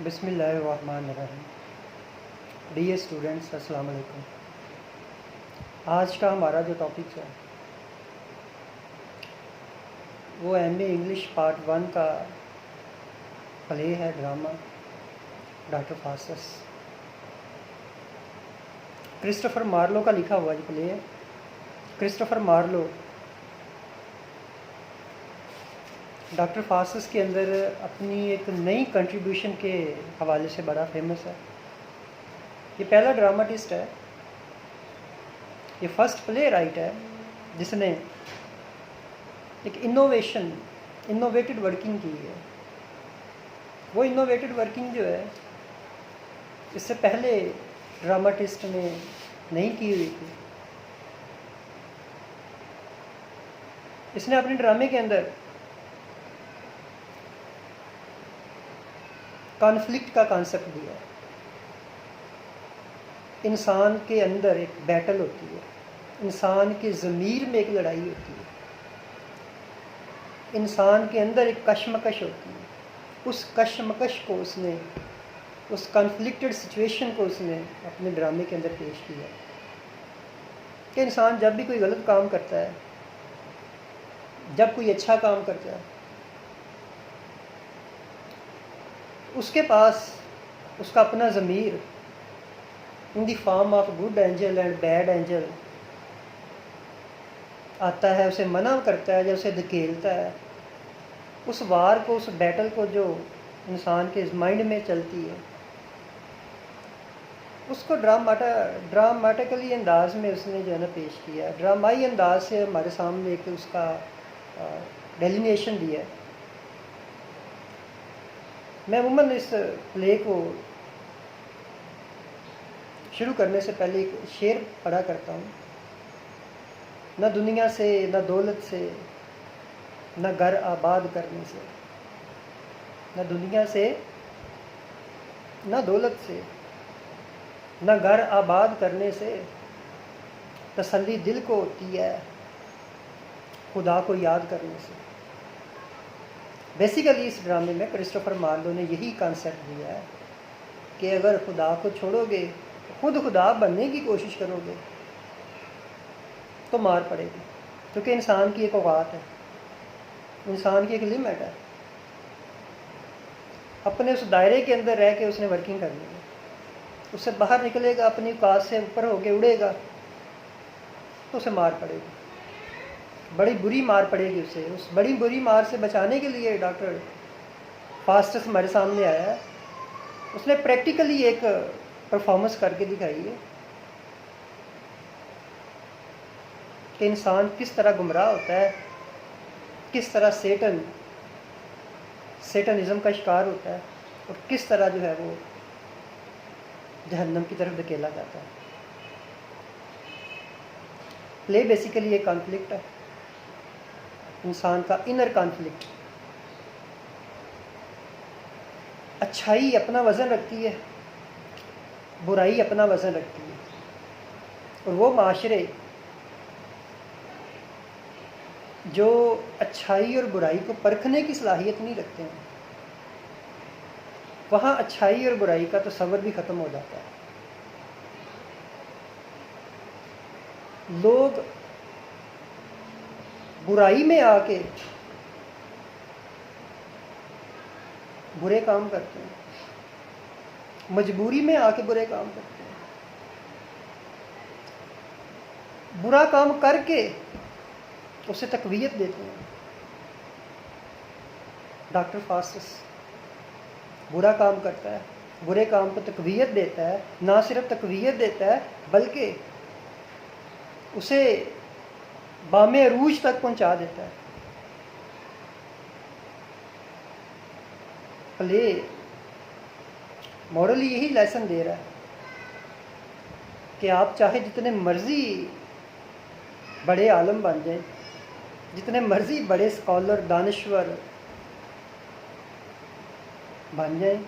بسم اللہ الرحمن الرحیم. ڈیئر اسٹوڈنٹس، السلام علیکم. آج کا ہمارا جو ٹاپک ہے وہ ایم اے انگلش پارٹ 1 کا پلے ہے، drama Doctor Faustus. Christopher Marlowe کا لکھا ہوا جو پلے ہے. کرسٹوفر مارلو ڈاکٹر فاسٹس کے اندر اپنی ایک نئی کنٹریبیوشن کے حوالے سے بڑا فیمس ہے. یہ پہلا ڈراماٹسٹ ہے، یہ فرسٹ پلے رائٹ ہے جس نے ایک انوویٹڈ ورکنگ کی ہے. وہ انوویٹڈ ورکنگ جو ہے اس سے پہلے ڈراماٹسٹ نے نہیں کی ہوئی تھی. اس نے اپنے ڈرامے کے اندر کانفلکٹ کا کانسیپٹ دیا. انسان کے اندر ایک بیٹل ہوتی ہے، انسان کے ضمیر میں ایک لڑائی ہوتی ہے، انسان کے اندر ایک کشمکش ہوتی ہے. اس کشمکش کو اس نے، اس کانفلکٹڈ سچویشن کو اس نے اپنے ڈرامے کے اندر پیش کیا کہ انسان جب بھی کوئی غلط کام کرتا ہے، جب کوئی اچھا کام کرتا ہے، اس کے پاس اس کا اپنا ضمیر in the form of good angel and bad angel آتا ہے، اسے منع کرتا ہے یا اسے دھکیلتا ہے. اس وار کو، اس بیٹل کو جو انسان کے مائنڈ میں چلتی ہے، اس کو ڈراماٹیکلی انداز میں اس نے جو ہے نا پیش کیا ہے. ڈرامائی انداز سے ہمارے سامنے ایک اس کا ڈیلینیشن دیا ہے. میں عموماً اس پلے کو شروع کرنے سے پہلے ایک شعر پڑھا کرتا ہوں. نہ دنیا سے، نہ دولت سے، نہ گھر آباد کرنے سے. نہ دنیا سے، نہ دولت سے، نہ گھر آباد کرنے سے تسلی دل کو ہوتی ہے خدا کو یاد کرنے سے. بیسیکلی اس ڈرامے میں کرسٹوفر مارلو نے یہی کانسیپٹ دیا ہے کہ اگر خدا کو چھوڑو گے، خود خدا بننے کی کوشش کرو گے تو مار پڑے گی. کیونکہ انسان کی ایک اوقات ہے، انسان کی ایک لمٹ ہے. اپنے اس دائرے کے اندر رہ کے اس نے ورکنگ کرنی ہے. اس سے باہر نکلے گا، اپنی اوقات سے اوپر ہو کے اڑے گا تو اسے مار پڑے گی، بڑی بری مار پڑے گی اسے. اس بڑی بری مار سے بچانے کے لیے ڈاکٹر فاسٹس ہمارے سامنے آیا ہے. اس نے پریکٹیکلی ایک پرفارمنس کر کے دکھائی ہے کہ انسان کس طرح گمراہ ہوتا ہے، کس طرح سیٹنزم کا شکار ہوتا ہے، اور کس طرح جو ہے وہ جہنم کی طرف دھکیلا جاتا ہے. پلے بیسیکلی ایک کانفلکٹ ہے، انسان کا انر کانفلکٹ. اچھائی اپنا وزن رکھتی ہے، برائی اپنا وزن رکھتی ہے. اور وہ معاشرے جو اچھائی اور برائی کو پرکھنے کی صلاحیت نہیں رکھتے ہیں، وہاں اچھائی اور برائی کا تصور بھی ختم ہو جاتا ہے. لوگ برائی میں آ کے برے کام کرتے ہیں، مجبوری میں آ کے برے کام کرتے ہیں، برا کام کر کے اسے تقویت دیتے ہیں. ڈاکٹر فاسٹس برا کام کرتا ہے، برے کام کو تقویت دیتا ہے. نہ صرف تقویت دیتا ہے بلکہ اسے بام عروج تک پہنچا دیتا ہے. پلے مورلی یہی لیسن دے رہا ہے کہ آپ چاہے جتنے مرضی بڑے عالم بن جائیں، جتنے مرضی بڑے اسکالر، دانشور بن جائیں،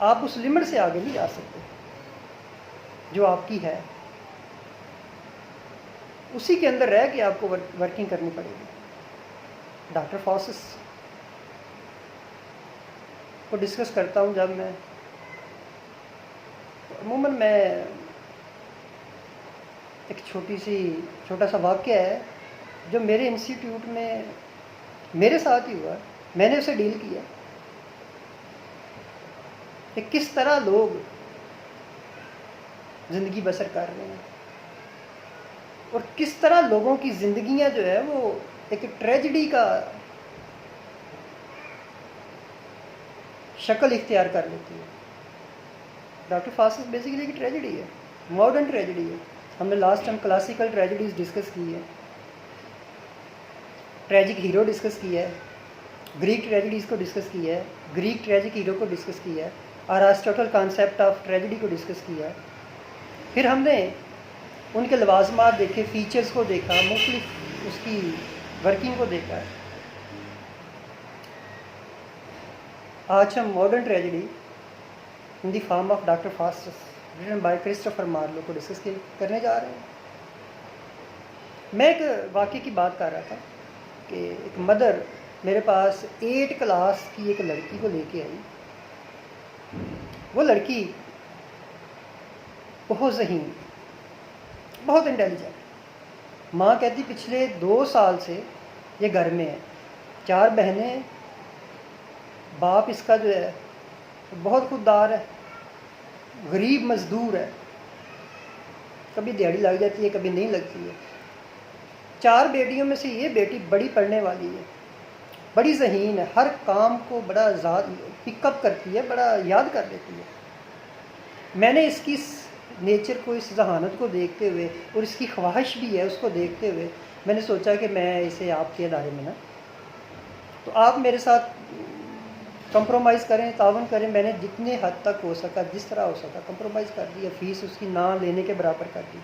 آپ اس لمٹ سے آگے نہیں جا سکتے جو آپ کی ہے. اسی کے اندر رہ کے آپ کو ورکنگ کرنی پڑے گی. ڈاکٹر فاسٹس کو ڈسکس کرتا ہوں جب میں، عموماً میں ایک چھوٹا سا واقعہ ہے جو میرے انسٹیٹیوٹ میں میرے ساتھ ہی ہوا، میں نے اسے ڈیل کیا کہ کس طرح لوگ زندگی بسر کر رہے ہیں اور کس طرح لوگوں کی زندگیاں جو ہے وہ ایک ٹریجڈی کا شکل اختیار کر لیتی ہے۔ ڈاکٹر فاسس بیسیکلی ایک ٹریجڈی ہے، ماڈرن ٹریجڈی ہے۔ ہم نے last time classical tragedies discuss کی ہے، ٹریجک ہیرو ڈسکس کیا ہے، گریک ٹریجڈیز کو ڈسکس کیا ہے، گریک ٹریجک ہیرو کو ڈسکس کیا ہے، ارسطوٹل کانسیپٹ آف ٹریجڈی کو ڈسکس کیا ہے۔ پھر ہم نے ان کے لوازمات دیکھے، فیچرز کو دیکھا، مختلف اس کی ورکنگ کو دیکھا ہے۔ آج ہم modern tragedy in the form of doctor Faustus written by Christopher Marlowe کو ڈسکس کرنے جا رہے ہیں۔ میں ایک واقعے کی بات کر رہا تھا کہ ایک مدر میرے پاس 8 کلاس کی ایک لڑکی کو لے کے آئی۔ وہ لڑکی بہت ذہین، بہت انٹیلیجنٹ، ماں کہتی پچھلے 2 سال سے یہ گھر میں ہے، 4 بہنیں ہیں، باپ اس کا جو ہے بہت خوددار ہے، غریب مزدور ہے، کبھی دیہڑی لگ جاتی ہے کبھی نہیں لگتی ہے۔ 4 بیٹیوں میں سے یہ بیٹی بڑی پڑھنے والی ہے، بڑی ذہین ہے، ہر کام کو بڑا پک اپ کرتی ہے، بڑا یاد کر لیتی ہے۔ میں نے اس کی نیچر کو، اس ذہانت کو دیکھتے ہوئے اور اس کی خواہش بھی ہے اس کو دیکھتے ہوئے میں نے سوچا کہ میں اسے آپ کے ادارے میں نا، تو آپ میرے ساتھ کمپرومائز کریں، تعاون کریں۔ میں نے جتنے حد تک ہو سکا، جس طرح ہو سکا کمپرومائز کر دیا، فیس اس کی نہ لینے کے برابر کر دی،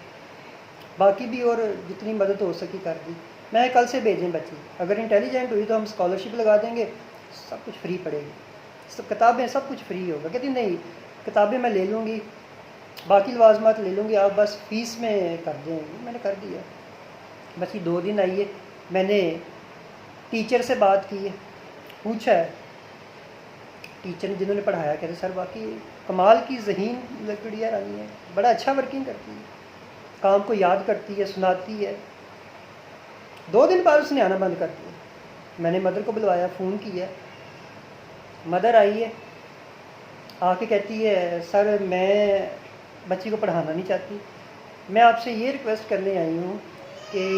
باقی بھی اور جتنی مدد ہو سکی کر دی۔ میں کل سے بھیجیں بچی، اگر انٹیلیجنٹ ہوئی تو ہم اسکالرشپ لگا دیں گے، سب کچھ فری پڑے گی، سب کتابیں سب کچھ فری ہوگا۔ کہتی نہیں، کتابیں میں لے لوں گی، باقی لوازمات لے لوں گی، آپ بس فیس میں کر دیں۔ میں نے کر دیا۔ بچی 2 دن آئی ہے، میں نے ٹیچر سے بات کی ہے، پوچھا ہے، ٹیچر نے جنہوں نے پڑھایا کہتے سر واقعی کمال کی ذہین لڑکڑی رانی ہے، بڑا اچھا ورکنگ کرتی ہے، کام کو یاد کرتی ہے، سناتی ہے۔ 2 دن بعد اس نے آنا بند کر دیا۔ میں نے مدر کو بلوایا، فون کیا، مدر آئی ہے، آ کے کہتی ہے سر میں بچی کو پڑھانا نہیں چاہتی، میں آپ سے یہ ریکویسٹ کرنے آئی ہوں کہ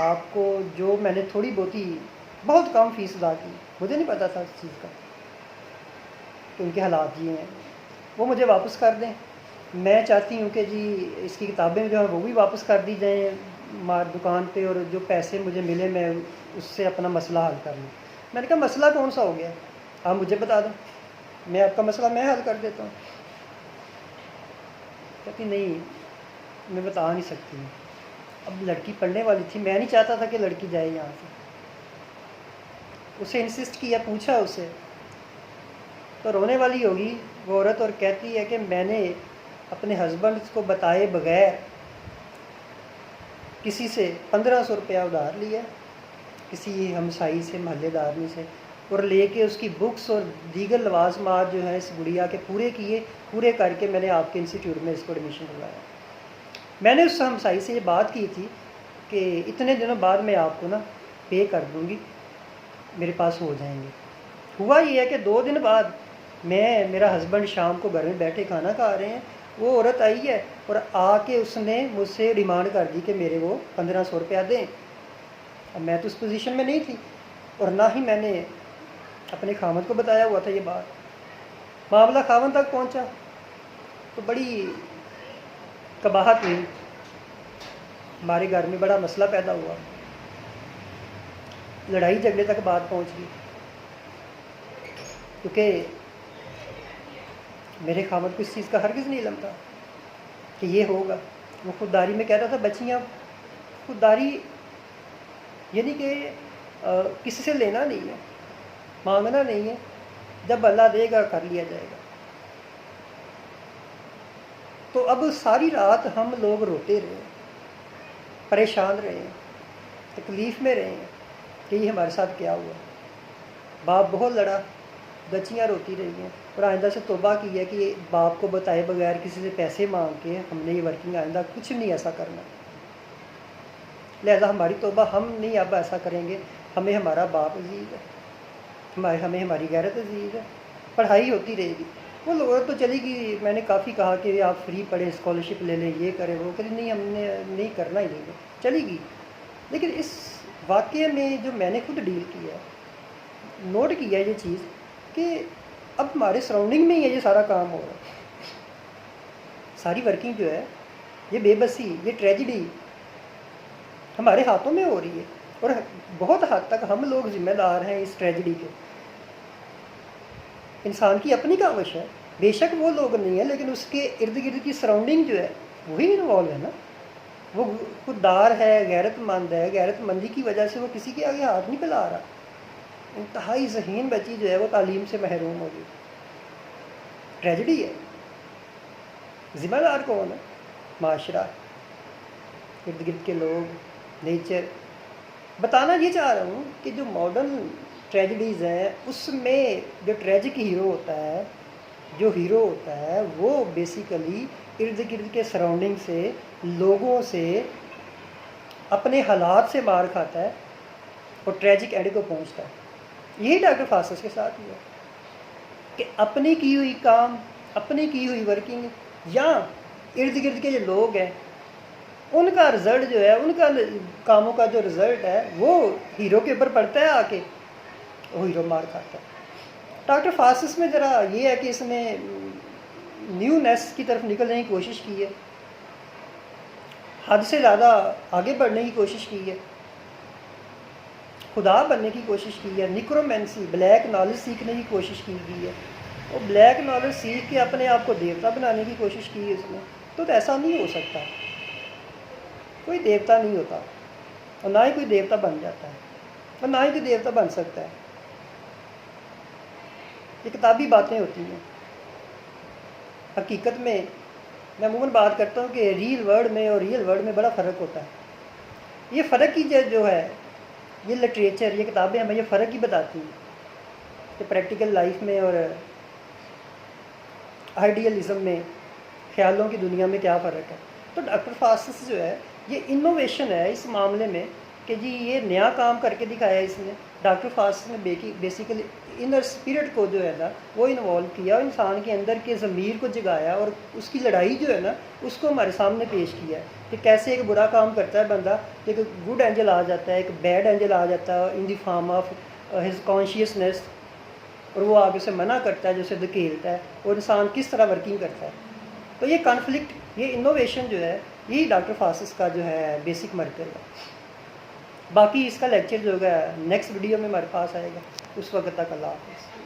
آپ کو جو میں نے تھوڑی بہت کم فیس ادا کی، مجھے نہیں پتا تھا اس چیز کا کہ ان کے حالات یہ ہیں، وہ مجھے واپس کر دیں۔ میں چاہتی ہوں کہ جی اس کی کتابیں جو ہیں وہ بھی واپس کر دی جائیں دکان پہ، اور جو پیسے مجھے ملے میں اس سے اپنا مسئلہ حل کر لوں۔ میں نے کہا مسئلہ کون سا ہو گیا، آپ مجھے بتا دیں، میں آپ کا مسئلہ میں حل کر دیتا ہوں۔ کہتی نہیں میں بتا نہیں سکتی ہوں۔ اب لڑکی پڑھنے والی تھی، میں نہیں چاہتا تھا کہ لڑکی جائے یہاں سے۔ اسے انسسٹ کیا، پوچھا اسے تو رونے والی ہوگی وہ عورت اور کہتی ہے کہ میں نے اپنے ہسبینڈ کو بتائے بغیر کسی سے 1500 روپیہ ادھار لیا، کسی ہمسائی سے، محلے دارنی سے، اور لے کے اس کی بکس اور دیگر لوازمات جو ہیں اس گڑیا کے پورے کیے، پورے کر کے میں نے آپ کے انسٹیٹیوٹ میں اس کو ایڈمیشن کروایا۔ میں نے اس ہمسائی سے یہ بات کی تھی کہ اتنے دنوں بعد میں آپ کو نا پے کر دوں گی، میرے پاس ہو جائیں گے۔ ہوا یہ ہے کہ 2 دن بعد میرا ہسبینڈ شام کو گھر میں بیٹھے کھانا کھا رہے ہیں، وہ عورت آئی ہے اور آ کے اس نے مجھ سے ڈیمانڈ کر دی کہ میرے وہ 1500 روپیہ دیں۔ اب میں تو اس پوزیشن میں نہیں تھی اور نہ ہی میں نے اپنے خاوند کو بتایا ہوا تھا یہ بات۔ معاملہ خاوند تک پہنچا تو بڑی قباحت ہوئی، ہمارے گھر میں بڑا مسئلہ پیدا ہوا، لڑائی جھگڑے تک بات پہنچ گئی، کیونکہ میرے خاوند کو اس چیز کا ہرگز نہیں علم تھا کہ یہ ہوگا۔ وہ خودداری میں کہتا تھا بچیاں، خودداری یعنی کہ کسی سے لینا نہیں ہے، مانگنا نہیں ہے، جب اللہ دے گا کر لیا جائے گا۔ تو اب ساری رات ہم لوگ روتے رہے، پریشان رہے، تکلیف میں رہے کہ یہ ہمارے ساتھ کیا ہوا۔ باپ بہت لڑا، بچیاں روتی رہی ہیں، اور آئندہ سے توبہ کی ہے کہ باپ کو بتائے بغیر کسی سے پیسے مانگ کے ہم نے یہ ورکنگ آئندہ کچھ نہیں ایسا کرنا. لہذا ہماری توبہ، ہم نہیں اب ایسا کریں گے. ہمیں ہمارا باپ عزیز ہے، ہمیں ہماری غیرت عزیز ہے. پڑھائی ہوتی رہے گی. وہ لوگ تو چلی گئی، میں نے کافی کہا کہ آپ فری پڑھیں، اسکالرشپ لے لیں، یہ کریں وہ کریں، نہیں ہم نے نہیں کرنا ہی نہیں، چلی گئی. لیکن اس واقعے میں جو میں نے خود ڈیل کیا ہے، نوٹ کیا ہے یہ چیز کہ اب ہمارے سراؤنڈنگ میں ہی ہے یہ سارا کام ہو رہا ہے. ساری ورکنگ جو ہے، یہ بے بسی، یہ ٹریجڈی ہمارے ہاتھوں میں ہو رہی ہے، اور بہت حد تک ہم لوگ ذمہ دار ہیں اس ٹریجڈی کے. انسان کی اپنی کاوش ہے، بے شک وہ لوگ نہیں ہیں، لیکن اس کے ارد گرد کی سراؤنڈنگ جو ہے وہی انوالو ہے نا. وہ خوددار ہے، غیرت مند ہے، غیرت مندی کی وجہ سے وہ کسی کے آگے ہاتھ نہیں پھیلا رہا. انتہائی ذہین بچی جو ہے وہ تعلیم سے محروم ہو گئی. ٹریجڈی ہے. ذمہ دار کون ہے؟ معاشرہ، ارد گرد کے لوگ، نیچر. بتانا یہ چاہ رہا ہوں کہ جو ماڈرن ٹریجڈیز ہیں اس میں جو ٹریجک ہیرو ہوتا ہے وہ بیسیکلی ارد گرد کے سراؤنڈنگ سے، لوگوں سے، اپنے حالات سے مار کھاتا ہے اور ٹریجک اینڈ کو پہنچتا ہے. یہی ڈاکٹر فاسس کے ساتھ ہوا کہ اپنی کی ہوئی کام، اپنی کی ہوئی ورکنگ، یا ارد گرد کے جو لوگ ہیں ان کا رزلٹ جو ہے، ان کا کاموں کا جو رزلٹ ہے وہ ہیرو کے اوپر پڑتا ہے، آ کے وہ ہیرو مار کھاتا ہے. ڈاکٹر فاسس میں ذرا یہ ہے کہ اس نے نیو نیس کی طرف نکلنے کی کوشش کی ہے، حد سے زیادہ آگے بڑھنے کی کوشش کی ہے، خدا بننے کی کوشش کی ہے، نیکرومینسی، بلیک نالج سیکھنے کی کوشش کی گئی ہے. وہ بلیک نالج سیکھ کے اپنے آپ کو دیوتا بنانے کی کوشش کی ہے اس نے. تو ایسا نہیں ہو سکتا. کوئی دیوتا نہیں ہوتا، اور نہ ہی کوئی دیوتا بن جاتا ہے، اور نہ ہی کوئی دیوتا بن سکتا ہے. یہ کتابی باتیں ہوتی ہیں. حقیقت میں عموماً بات کرتا ہوں کہ ریل ورلڈ میں اور ریئل ورلڈ میں بڑا فرق ہوتا ہے. یہ فرق کی جو ہے، یہ لٹریچر، یہ کتابیں ہمیں یہ فرق ہی بتاتی ہیں کہ پریکٹیکل لائف میں اور آئیڈیلزم میں، خیالوں کی دنیا میں کیا فرق ہے. تو ڈاکٹر فاسس جو ہے یہ انوویشن ہے اس معاملے میں کہ جی یہ نیا کام کر کے دکھایا اس نے. ڈاکٹر فاسس نے بیسیکلی انر اسپرٹ کو جو ہے نا وہ انوالو کیا، اور انسان کے اندر کے ضمیر کو جگایا، اور اس کی لڑائی جو ہے نا اس کو ہمارے سامنے پیش کیا ہے کہ کیسے ایک برا کام کرتا ہے بندہ، ایک گڈ اینجل آ جاتا ہے، ایک بیڈ اینجل آ جاتا ہے ان the form of his consciousness, اور وہ آگے سے منع کرتا ہے، جو اسے دھکیلتا ہے، اور انسان کس طرح ورکنگ کرتا ہے. تو یہ کانفلکٹ، یہ انوویشن جو ہے، یہی ڈاکٹر فاسس کا جو ہے بیسک مرکز ہے. باقی اس کا لیکچر جو ہوگا نیکسٹ ویڈیو میں ہمارے پاس آئے گا. اس وقت تک اللہ حافظ.